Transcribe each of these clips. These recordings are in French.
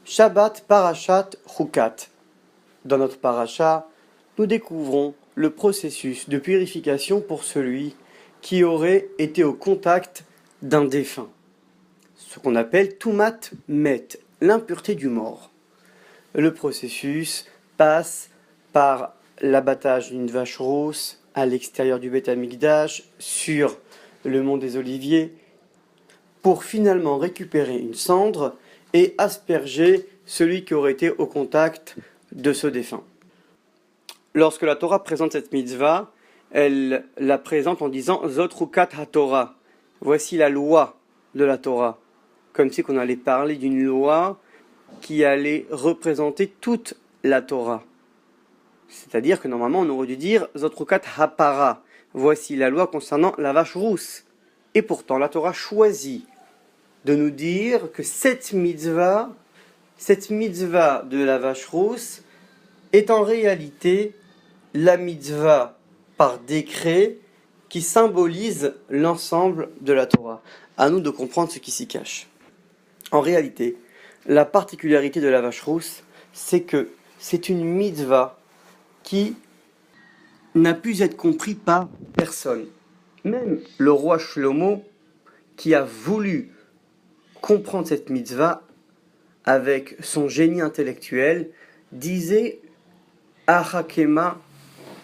Shabbat Parashat Chukat. Dans notre parasha, nous découvrons le processus de purification pour celui qui aurait été au contact d'un défunt. Ce qu'on appelle Tumat Met, l'impureté du mort. Le processus passe par l'abattage d'une vache rousse à l'extérieur du Beth Amikdash, sur le mont des Oliviers, pour finalement récupérer une cendre et asperger celui qui aurait été au contact de ce défunt. Lorsque la Torah présente cette mitzvah, elle la présente en disant Zot Chukat HaTorah. Voici la loi de la Torah. Comme si qu'on allait parler d'une loi qui allait représenter toute la Torah. C'est-à-dire que normalement on aurait dû dire Zot Chukat HaPara. Voici la loi concernant la vache rousse. Et pourtant la Torah choisit de nous dire que cette mitzvah de la vache rousse est en réalité la mitzvah par décret qui symbolise l'ensemble de la Torah. À nous de comprendre ce qui s'y cache. En réalité, la particularité de la vache rousse, c'est que c'est une mitzvah qui n'a pu être comprise par personne. Même le roi Shlomo, qui a voulu comprendre cette mitzvah avec son génie intellectuel, disait Achakema,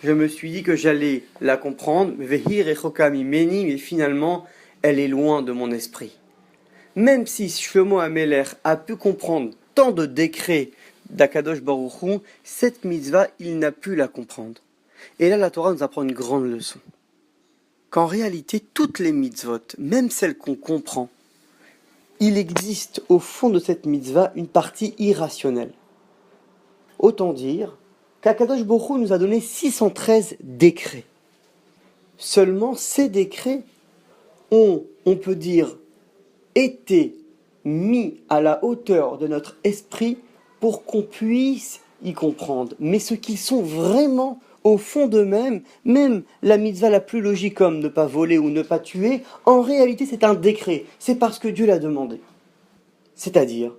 je me suis dit que j'allais la comprendre, mais finalement elle est loin de mon esprit. Même si Shlomo Améler a pu comprendre tant de décrets d'Akadosh Baruch Hu, cette mitzvah il n'a pu la comprendre. Et là la Torah nous apprend une grande leçon. Qu'en réalité toutes les mitzvot, même celles qu'on comprend, il existe au fond de cette mitzvah une partie irrationnelle. Autant dire qu'Akadosh Baruch Hu nous a donné 613 décrets. Seulement ces décrets ont, on peut dire, été mis à la hauteur de notre esprit pour qu'on puisse y comprendre. Mais ce qu'ils sont vraiment au fond d'eux-mêmes, même la mitzvah la plus logique comme ne pas voler ou ne pas tuer, en réalité c'est un décret, c'est parce que Dieu l'a demandé. C'est-à-dire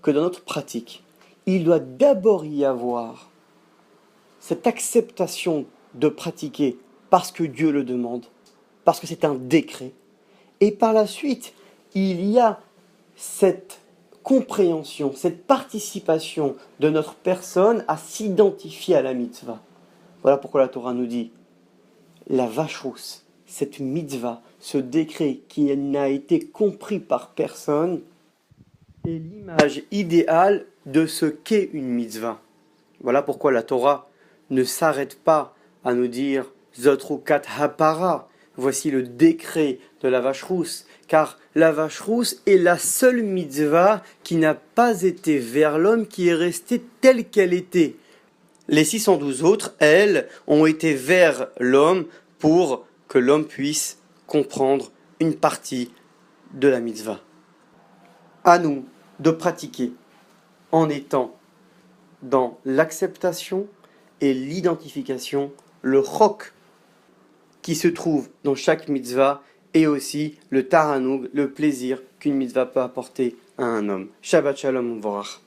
que dans notre pratique, il doit d'abord y avoir cette acceptation de pratiquer parce que Dieu le demande, parce que c'est un décret, et par la suite, il y a cette compréhension, cette participation de notre personne à s'identifier à la mitzvah. Voilà pourquoi la Torah nous dit la vache rousse, cette mitzvah, ce décret qui n'a été compris par personne, est l'image idéale de ce qu'est une mitzvah. Voilà pourquoi la Torah ne s'arrête pas à nous dire Zot Chukat HaPara, voici le décret de la vache rousse, car la vache rousse est la seule mitzvah qui n'a pas été vers l'homme, qui est restée telle qu'elle était. Les 612 autres, elles, ont été vers l'homme pour que l'homme puisse comprendre une partie de la mitzvah. À nous de pratiquer en étant dans l'acceptation et l'identification, le chok qui se trouve dans chaque mitzvah et aussi le taranoug, le plaisir qu'une mitzvah peut apporter à un homme. Shabbat Shalom Uvorach.